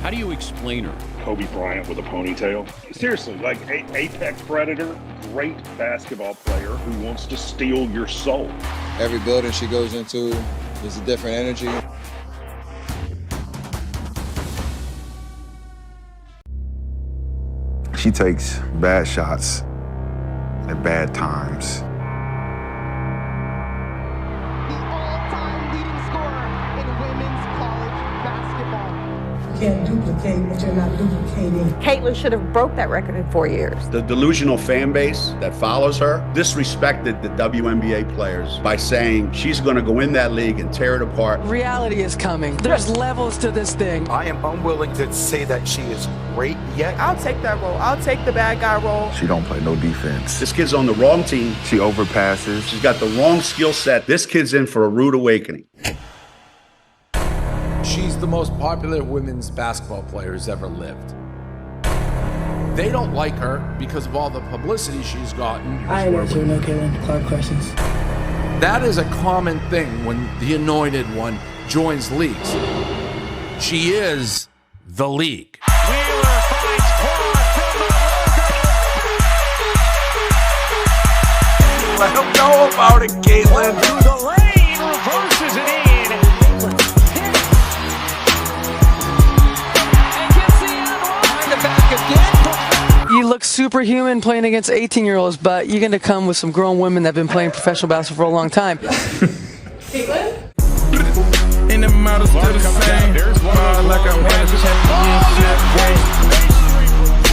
How do you explain her? Kobe Bryant with a ponytail. Seriously, like apex predator, great basketball player who wants to steal your soul. Every building she goes into is a different energy. She takes bad shots at bad times. Can't duplicate what you're not duplicating. Caitlin should have broke that record in 4 years. The delusional fan base that follows her disrespected the WNBA players by saying she's going to go in that league and tear it apart. Reality is coming. There's levels to this thing. I am unwilling to say that she is great yet. I'll take that role. I'll take the bad guy role. She don't play no defense. This kid's on the wrong team. She overpasses. She's got the wrong skill set. This kid's in for a rude awakening. She's the most popular women's basketball player who's ever lived. They don't like her because of all the publicity she's gotten. I ain't answering no Caitlin Clark questions. That is a common thing when the anointed one joins leagues. She is the league. Wheeler finds Clark from the Let them know about it, Caitlin. through the lane, reverses it in. You look superhuman playing against 18-year-olds, but you're going to come with some grown women that have been playing professional basketball for a long time. Caitlin? In the model still the same. Like I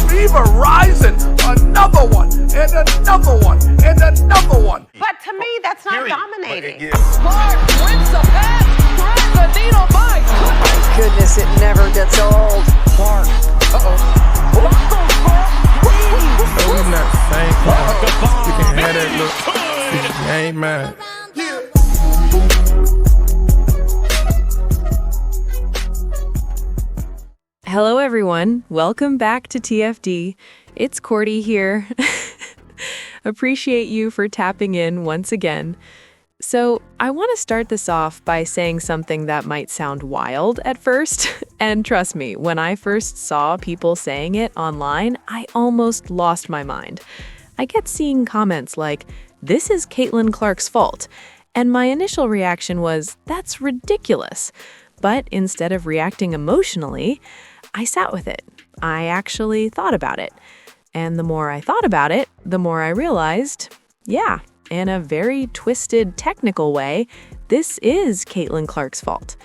Viva Rising! Another one, and another one, and another one. But to me, that's not dominating. Clark wins the pass, threads the needle by. My goodness, it never gets old. Clark. No, we not the same. You can have that look. I ain't mad. Hello, everyone. Welcome back to TFD. It's Cordy here. Appreciate you for tapping in once again. So I want to start this off by saying something that might sound wild at first. And trust me, when I first saw people saying it online, I almost lost my mind. I kept seeing comments like, "This is Caitlin Clark's fault." And my initial reaction was, that's ridiculous. But instead of reacting emotionally, I sat with it. I actually thought about it. And the more I thought about it, the more I realized, yeah, in a very twisted, technical way, this is Caitlin Clark's fault.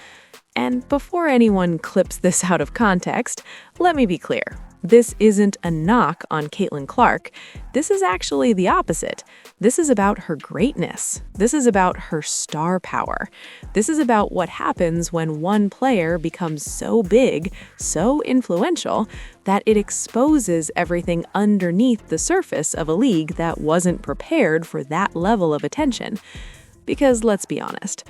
And before anyone clips this out of context, let me be clear. This isn't a knock on Caitlin Clark. This is actually the opposite. This is about her greatness. This is about her star power. This is about what happens when one player becomes so big, so influential, that it exposes everything underneath the surface of a league that wasn't prepared for that level of attention. Because let's be honest,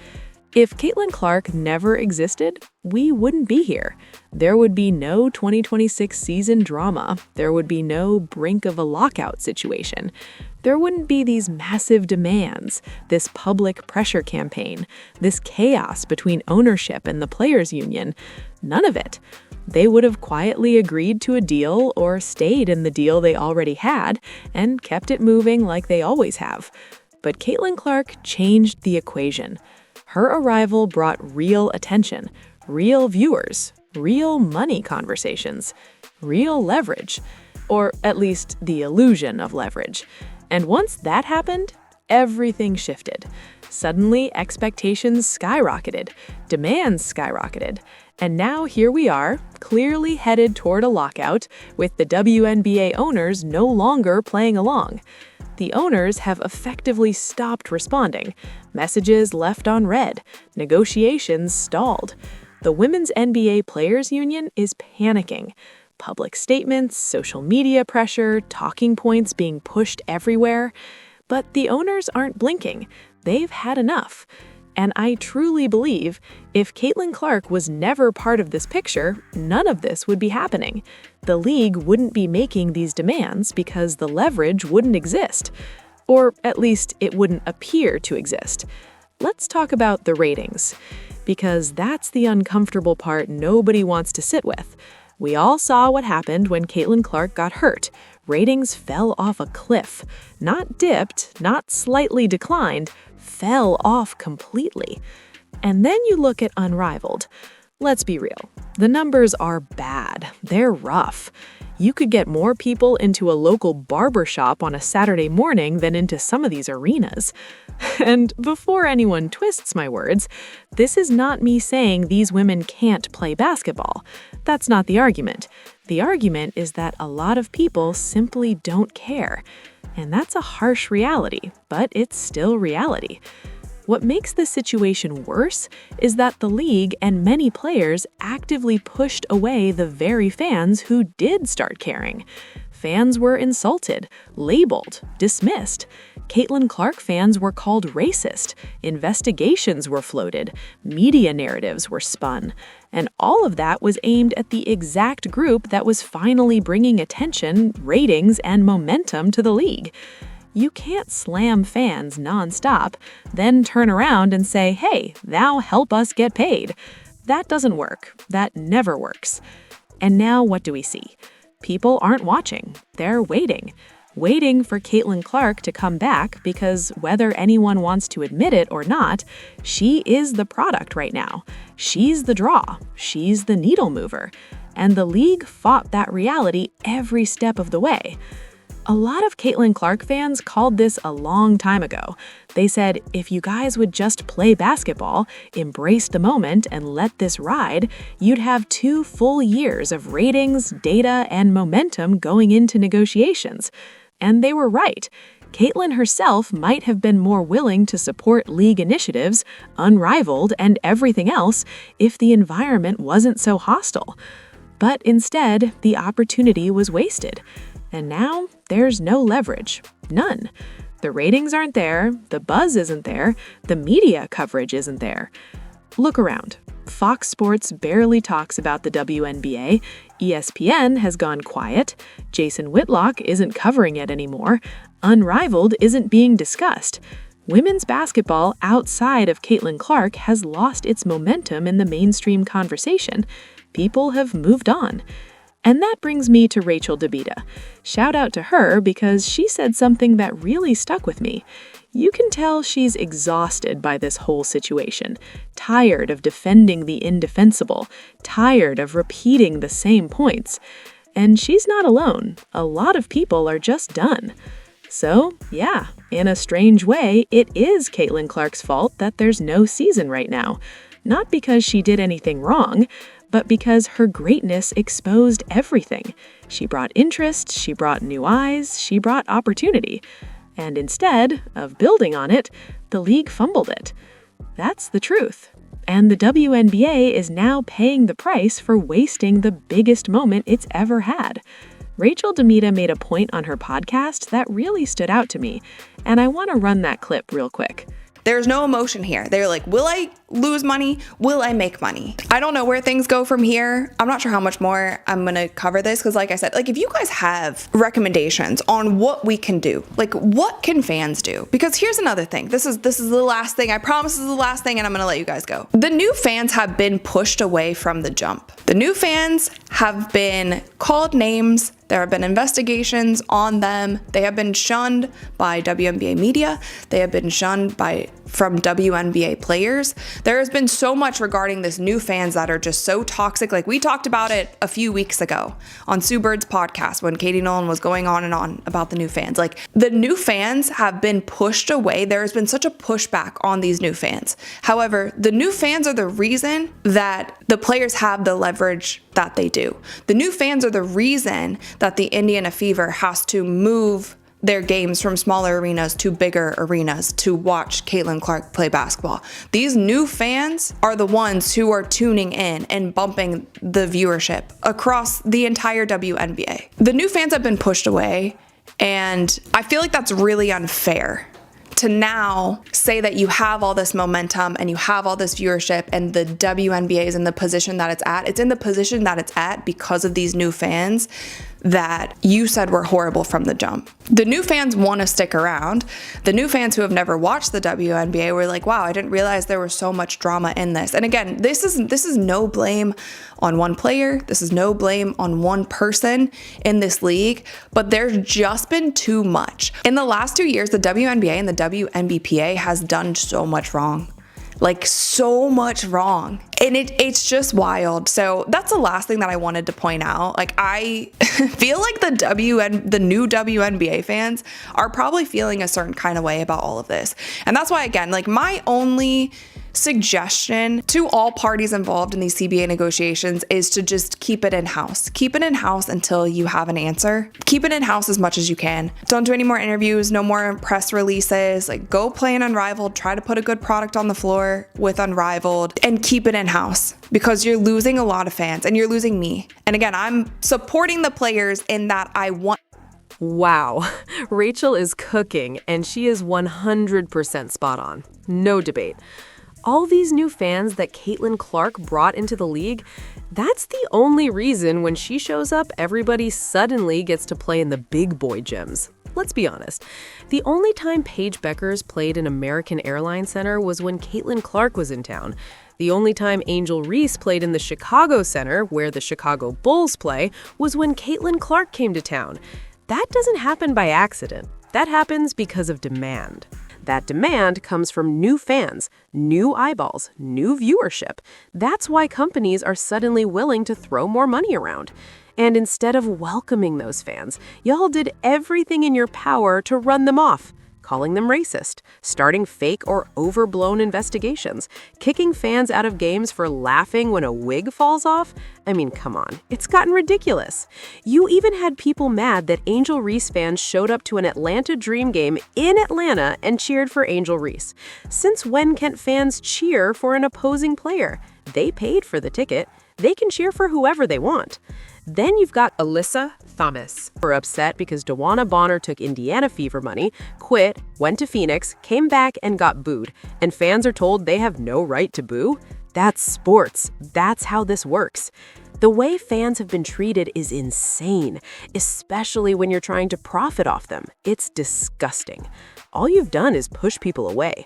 if Caitlin Clark never existed, we wouldn't be here. There would be no 2026 season drama. There would be no brink of a lockout situation. There wouldn't be these massive demands, this public pressure campaign, this chaos between ownership and the players' union. None of it. They would have quietly agreed to a deal or stayed in the deal they already had and kept it moving like they always have. But Caitlin Clark changed the equation. Her arrival brought real attention, real viewers, real money conversations, real leverage, or at least the illusion of leverage. And once that happened, everything shifted. Suddenly, expectations skyrocketed, demands skyrocketed, and now here we are, clearly headed toward a lockout, with the WNBA owners no longer playing along. The owners have effectively stopped responding. Messages left on read. Negotiations stalled. The Women's NBA Players Union is panicking. Public statements, social media pressure, talking points being pushed everywhere. But the owners aren't blinking. They've had enough. And I truly believe if Caitlin Clark was never part of this picture, none of this would be happening. The league wouldn't be making these demands because the leverage wouldn't exist. Or at least it wouldn't appear to exist. Let's talk about the ratings, because that's the uncomfortable part nobody wants to sit with. We all saw what happened when Caitlin Clark got hurt. Ratings fell off a cliff. Not dipped, not slightly declined, fell off completely. And then you look at Unrivaled. Let's be real. The numbers are bad. They're rough. You could get more people into a local barber shop on a Saturday morning than into some of these arenas. And before anyone twists my words, this is not me saying these women can't play basketball. That's not the argument. The argument is that a lot of people simply don't care. And that's a harsh reality, but it's still reality. What makes this situation worse is that the league and many players actively pushed away the very fans who did start caring. Fans were insulted, labeled, dismissed. Caitlin Clark fans were called racist. Investigations were floated. Media narratives were spun. And all of that was aimed at the exact group that was finally bringing attention, ratings, and momentum to the league. You can't slam fans nonstop, then turn around and say, hey, thou help us get paid. That doesn't work. That never works. And now what do we see? People aren't watching. They're waiting for Caitlin Clark to come back because whether anyone wants to admit it or not, she is the product right now. She's the draw. She's the needle mover. And the league fought that reality every step of the way. A lot of Caitlin Clark fans called this a long time ago. They said, if you guys would just play basketball, embrace the moment, and let this ride, you'd have 2 full years of ratings, data, and momentum going into negotiations. And they were right. Caitlin herself might have been more willing to support league initiatives, Unrivaled, and everything else if the environment wasn't so hostile. But instead, the opportunity was wasted. And now, there's no leverage. None. The ratings aren't there, the buzz isn't there, the media coverage isn't there. Look around. Fox Sports barely talks about the WNBA, ESPN has gone quiet, Jason Whitlock isn't covering it anymore, Unrivaled isn't being discussed. Women's basketball outside of Caitlin Clark has lost its momentum in the mainstream conversation. People have moved on. And that brings me to Rachel Deita. Shout out to her because she said something that really stuck with me. You can tell she's exhausted by this whole situation, tired of defending the indefensible, tired of repeating the same points. And she's not alone. A lot of people are just done. So, yeah, in a strange way, it is Caitlin Clark's fault that there's no season right now. Not because she did anything wrong, but because her greatness exposed everything. She brought interest, she brought new eyes, she brought opportunity. And instead of building on it, the league fumbled it. That's the truth. And the WNBA is now paying the price for wasting the biggest moment it's ever had. Rachel Deita made a point on her podcast that really stood out to me, and I want to run that clip real quick. There's no emotion here. They're like, will I lose money? Will I make money? I don't know where things go from here. I'm not sure how much more I'm going to cover this because like I said, like if you guys have recommendations on what we can do, like what can fans do? Because here's another thing. This is the last thing. I promise this is the last thing and I'm going to let you guys go. The new fans have been pushed away from the jump. The new fans have been called names. There have been investigations on them. They have been shunned by WNBA media. They have been shunned from WNBA players. There has been so much regarding this new fans that are just so toxic. Like we talked about it a few weeks ago on Sue Bird's podcast when Katie Nolan was going on and on about the new fans. Like the new fans have been pushed away. There has been such a pushback on these new fans. However, the new fans are the reason that the players have the leverage that they do. The new fans are the reason that the Indiana Fever has to move their games from smaller arenas to bigger arenas to watch Caitlin Clark play basketball. These new fans are the ones who are tuning in and bumping the viewership across the entire WNBA. The new fans have been pushed away, and I feel like that's really unfair to now say that you have all this momentum and you have all this viewership and the WNBA is in the position that it's at. It's in the position that it's at because of these new fans. that you said were horrible from the jump. The new fans want to stick around. The new fans who have never watched the WNBA were like, wow, I didn't realize there was so much drama in this. And again, this is no blame on one player. This is no blame on one person in this league, but there's just been too much. In the last 2 years, the WNBA and the WNBPA has done so much wrong. Like so much wrong. And it's just wild. So that's the last thing that I wanted to point out. Like I feel like the new WNBA fans are probably feeling a certain kind of way about all of this. And that's why, again, like my only suggestion to all parties involved in these CBA negotiations is to just keep it in-house. Keep it in-house until you have an answer. Keep it in-house as much as you can. Don't do any more interviews, no more press releases. Like go play in Unrivaled, try to put a good product on the floor with Unrivaled, and keep it in-house because you're losing a lot of fans and you're losing me. And again, I'm supporting the players in that I want. Wow, Rachel is cooking and she is 100% spot on. No debate. All these new fans that Caitlin Clark brought into the league, that's the only reason when she shows up, everybody suddenly gets to play in the big boy gyms. Let's be honest. The only time Paige Beckers played in American Airlines Center was when Caitlin Clark was in town. The only time Angel Reese played in the Chicago Center, where the Chicago Bulls play, was when Caitlin Clark came to town. That doesn't happen by accident. That happens because of demand. That demand comes from new fans, new eyeballs, new viewership. That's why companies are suddenly willing to throw more money around. And instead of welcoming those fans, y'all did everything in your power to run them off, calling them racist, starting fake or overblown investigations, kicking fans out of games for laughing when a wig falls off. I mean, come on, it's gotten ridiculous. You even had people mad that Angel Reese fans showed up to an Atlanta Dream game in Atlanta and cheered for Angel Reese. Since when can fans cheer for an opposing player? They paid for the ticket. They can cheer for whoever they want. Then you've got Alyssa Thomas. We're upset because DeWanna Bonner took Indiana Fever money, quit, went to Phoenix, came back, and got booed. And fans are told they have no right to boo? That's sports. That's how this works. The way fans have been treated is insane, especially when you're trying to profit off them. It's disgusting. All you've done is push people away.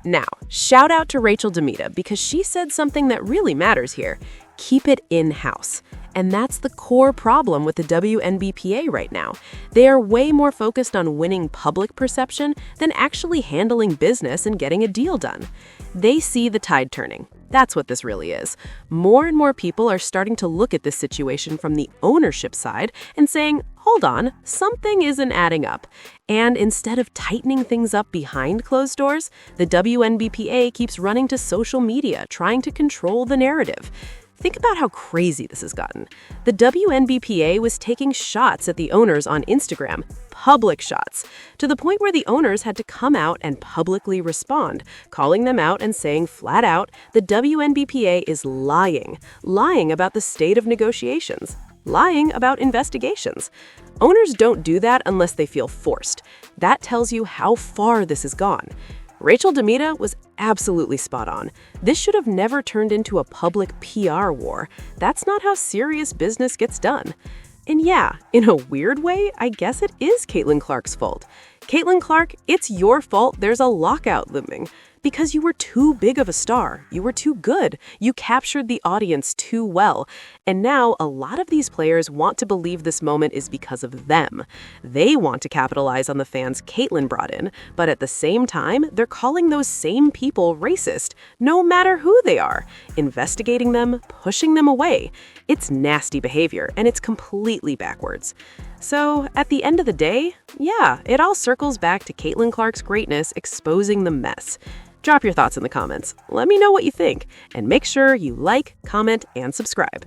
Now, shout out to Rachel Deita because she said something that really matters here. Keep it in-house. And that's the core problem with the WNBPA right now. They are way more focused on winning public perception than actually handling business and getting a deal done. They see the tide turning. That's what this really is. More and more people are starting to look at this situation from the ownership side and saying, hold on, something isn't adding up. And instead of tightening things up behind closed doors, the WNBPA keeps running to social media, trying to control the narrative. Think about how crazy this has gotten. The WNBPA was taking shots at the owners on Instagram, public shots, to the point where the owners had to come out and publicly respond, calling them out and saying flat out, the WNBPA is lying about the state of negotiations, lying about investigations. Owners don't do that unless they feel forced. That tells you how far this has gone. Rachel Deita was absolutely spot on. This should have never turned into a public PR war. That's not how serious business gets done. And yeah, in a weird way, I guess it is Caitlin Clark's fault. Caitlin Clark, it's your fault there's a lockout looming. Because you were too big of a star. You were too good. You captured the audience too well. And now a lot of these players want to believe this moment is because of them. They want to capitalize on the fans Caitlin brought in, but at the same time, they're calling those same people racist, no matter who they are, investigating them, pushing them away. It's nasty behavior, and it's completely backwards. So, at the end of the day, yeah, it all circles back to Caitlin Clark's greatness exposing the mess. Drop your thoughts in the comments. Let me know what you think, and make sure you like, comment, and subscribe.